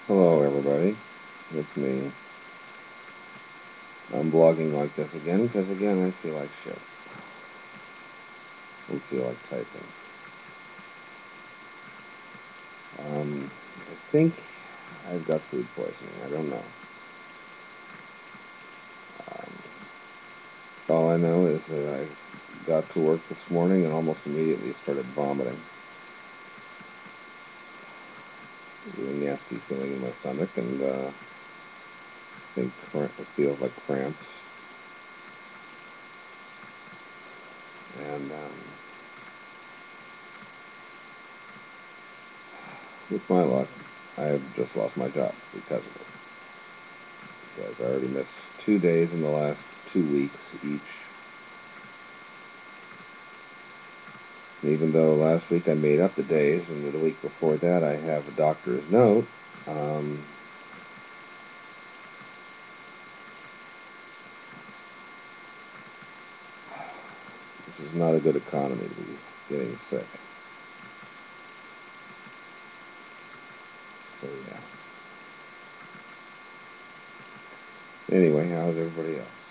Hello everybody, it's me. I'm blogging like this again because again I feel like shit. I feel like typing. I think I've got food poisoning. I don't know. Um, all I know is that I got to work this morning and almost immediately started vomiting. Really nasty feeling in my stomach, and I think it feels like cramps. And with my luck, I've just lost my job because of it. Because I already missed 2 days in the last 2 weeks each. Even though last week I made up the days, and the week before that I have a doctor's note, um, this is not a good economy to be getting sick. So yeah. Anyway, how's everybody else?